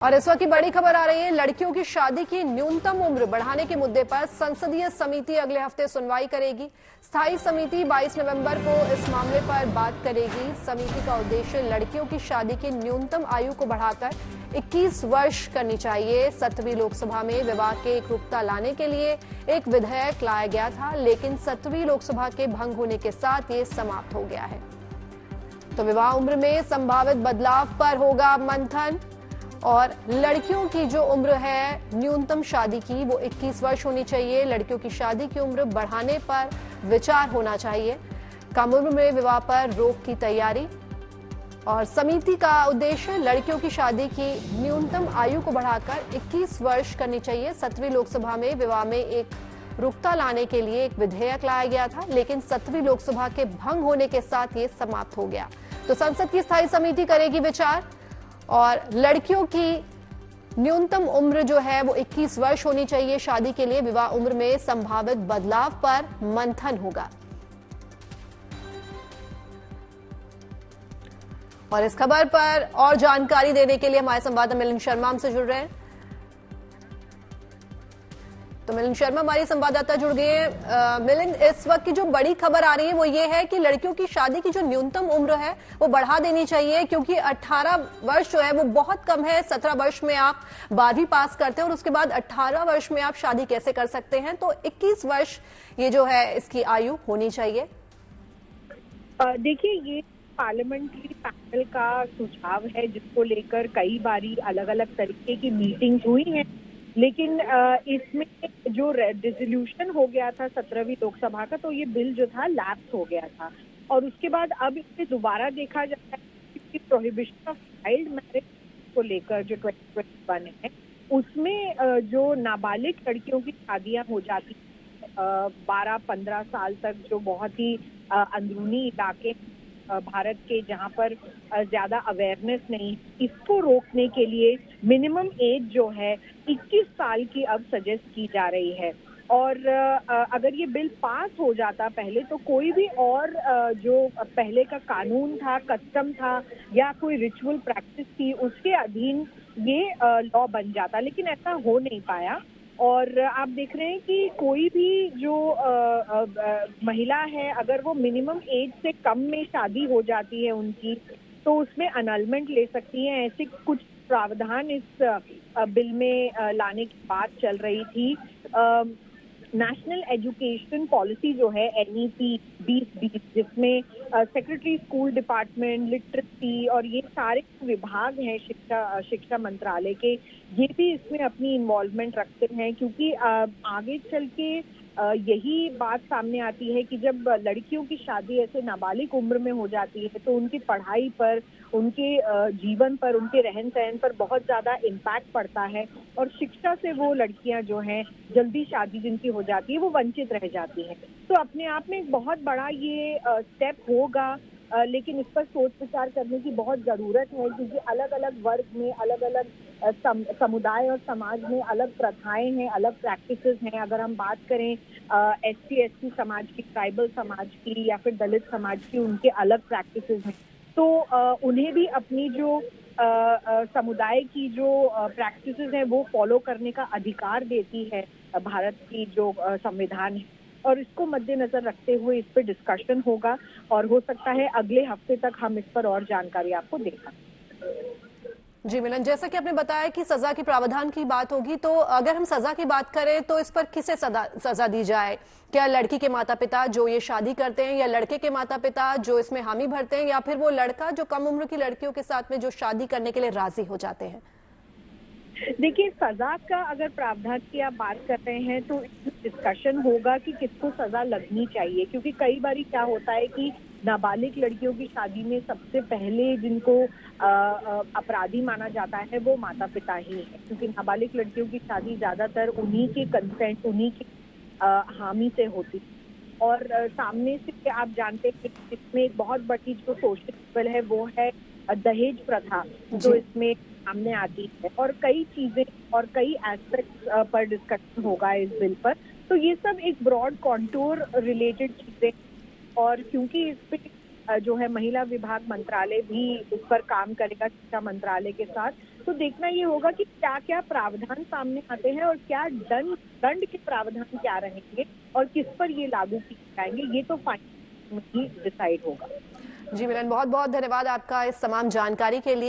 और इस वक्त की बड़ी खबर आ रही है, लड़कियों की शादी की न्यूनतम उम्र बढ़ाने के मुद्दे पर संसदीय समिति अगले हफ्ते सुनवाई करेगी। स्थायी समिति 22 नवंबर को इस मामले पर बात करेगी। समिति का उद्देश्य लड़कियों की शादी की न्यूनतम आयु को बढ़ाकर 21 वर्ष करनी चाहिए। 7वीं लोकसभा में विवाह के एकरूपता लाने के लिए एक विधेयक लाया गया था, लेकिन 7वीं लोकसभा के भंग होने के साथ ये समाप्त हो गया है। तो विवाह उम्र में संभावित बदलाव पर होगा मंथन और लड़कियों की जो उम्र है न्यूनतम शादी की वो 21 वर्ष होनी चाहिए। लड़कियों की शादी की उम्र बढ़ाने पर विचार होना चाहिए। कम उम्र में विवाह पर रोक की तैयारी और समिति का उद्देश्य लड़कियों की शादी की न्यूनतम आयु को बढ़ाकर 21 वर्ष करनी चाहिए। 7वीं लोकसभा में विवाह में एक रुकता लाने के लिए एक विधेयक लाया गया था, लेकिन 7वीं लोकसभा के भंग होने के साथ ये समाप्त हो गया। तो संसद की स्थायी समिति करेगी विचार और लड़कियों की न्यूनतम उम्र जो है वो 21 वर्ष होनी चाहिए शादी के लिए। विवाह उम्र में संभावित बदलाव पर मंथन होगा। और इस खबर पर और जानकारी देने के लिए हमारे संवाददाता मिलिंद शर्मा हमसे जुड़ रहे हैं। तो मिलिंद शर्मा हमारी संवाददाता जुड़ गए हैं। मिलिंद, इस वक्त की जो बड़ी खबर आ रही है वो ये है कि लड़कियों की शादी की जो न्यूनतम उम्र है वो बढ़ा देनी चाहिए, क्योंकि 18 वर्ष जो है वो बहुत कम है। 17 वर्ष में आप 12वीं पास करते हैं और उसके बाद 18 वर्ष में आप शादी कैसे कर सकते हैं। तो 21 वर्ष ये जो है इसकी आयु होनी चाहिए। देखिए, ये पार्लियामेंट्री पैनल का सुझाव है जिसको लेकर कई बारी अलग अलग तरीके की मीटिंग्स हुई हैं, लेकिन इसमें जो रेजोल्यूशन हो गया था 17वीं लोकसभा का, तो ये बिल जो था लैप्स हो गया था और उसके बाद अब इसे दोबारा देखा जाता है कि प्रोहिबिशन ऑफ चाइल्ड मैरिज को लेकर जो 2021 है उसमें जो नाबालिग लड़कियों की शादियां हो जाती 12-15 साल तक, जो बहुत ही अंदरूनी इलाके भारत के जहां पर ज्यादा अवेयरनेस नहीं, इसको रोकने के लिए मिनिमम एज जो है 21 साल की अब सजेस्ट की जा रही है। और अगर ये बिल पास हो जाता पहले, तो कोई भी और जो पहले का कानून था, कस्टम था या कोई रिचुअल प्रैक्टिस थी, उसके अधीन ये लॉ बन जाता, लेकिन ऐसा हो नहीं पाया। और आप देख रहे हैं कि कोई भी जो महिला है, अगर वो मिनिमम एज से कम में शादी हो जाती है उनकी, तो उसमें अनलमेंट ले सकती हैं। ऐसे कुछ प्रावधान इस बिल में लाने की बात चल रही थी। नेशनल एजुकेशन पॉलिसी जो है NEP 2020, जिसमें सेक्रेटरी स्कूल डिपार्टमेंट, लिटरेसी और ये सारे विभाग हैं शिक्षा मंत्रालय के, ये भी इसमें अपनी इन्वॉल्वमेंट रखते हैं, क्योंकि आगे चल के यही बात सामने आती है कि जब लड़कियों की शादी ऐसे नाबालिग उम्र में हो जाती है तो उनकी पढ़ाई पर, उनके जीवन पर, उनके रहन सहन पर बहुत ज्यादा इम्पैक्ट पड़ता है और शिक्षा से वो लड़कियां जो हैं, जल्दी शादी जिनकी हो जाती है, वो वंचित रह जाती हैं। तो अपने आप में एक बहुत बड़ा ये स्टेप होगा, लेकिन इस पर सोच विचार करने की बहुत जरूरत है, क्योंकि अलग अलग वर्ग में, अलग अलग समुदाय और समाज में अलग प्रथाएं हैं, अलग प्रैक्टिसेस हैं। अगर हम बात करें SC/ST समाज की, ट्राइबल समाज की या फिर दलित समाज की, उनके अलग प्रैक्टिसेस हैं। तो उन्हें भी अपनी जो समुदाय की जो प्रैक्टिसेस हैं वो फॉलो करने का अधिकार देती है भारत की जो संविधान है, और इसको मद्देनजर रखते हुए इस पर डिस्कशन होगा और हो सकता है अगले हफ्ते तक हम इस पर और जानकारी आपको दे पाएं। जी मिलन, जैसा कि आपने बताया कि सजा की प्रावधान की बात होगी, तो अगर हम सजा की बात करें तो इस पर किसे सजा दी जाए? क्या लड़की के माता पिता जो ये शादी करते हैं, या लड़के के माता पिता जो इसमें हामी भरते हैं, या फिर वो लड़का जो कम उम्र की लड़कियों के साथ में जो शादी करने के लिए राजी हो जाते हैं? देखिए, सजा का अगर प्रावधान की आप बात कर रहे हैं तो डिस्कशन होगा कि किसको सजा लगनी चाहिए, क्योंकि कई बार क्या होता है कि नाबालिग लड़कियों की शादी में सबसे पहले जिनको अपराधी माना जाता है वो माता पिता ही है, क्योंकि नाबालिग लड़कियों की शादी ज्यादातर उन्हीं के कंसेंट, उन्हीं के हामी से होती है। और सामने से आप जानते हैं कि इसमें एक बहुत बड़ी जो सोशल लेवल है वो है दहेज प्रथा, जो इसमें सामने आती है, और कई चीजें और कई एस्पेक्ट्स पर डिस्कशन होगा इस बिल पर। तो ये सब एक ब्रॉड कॉन्टूर रिलेटेड चीजें, और क्योंकि इस पे जो है महिला विभाग मंत्रालय भी उस पर काम करेगा शिक्षा मंत्रालय के साथ। तो देखना ये होगा कि क्या क्या प्रावधान सामने आते हैं और क्या दंड के प्रावधान क्या रहेंगे और किस पर ये लागू किए जाएंगे, ये तो फाइनल ही डिसाइड होगा। जी मिलन, बहुत बहुत धन्यवाद आपका इस तमाम जानकारी के लिए।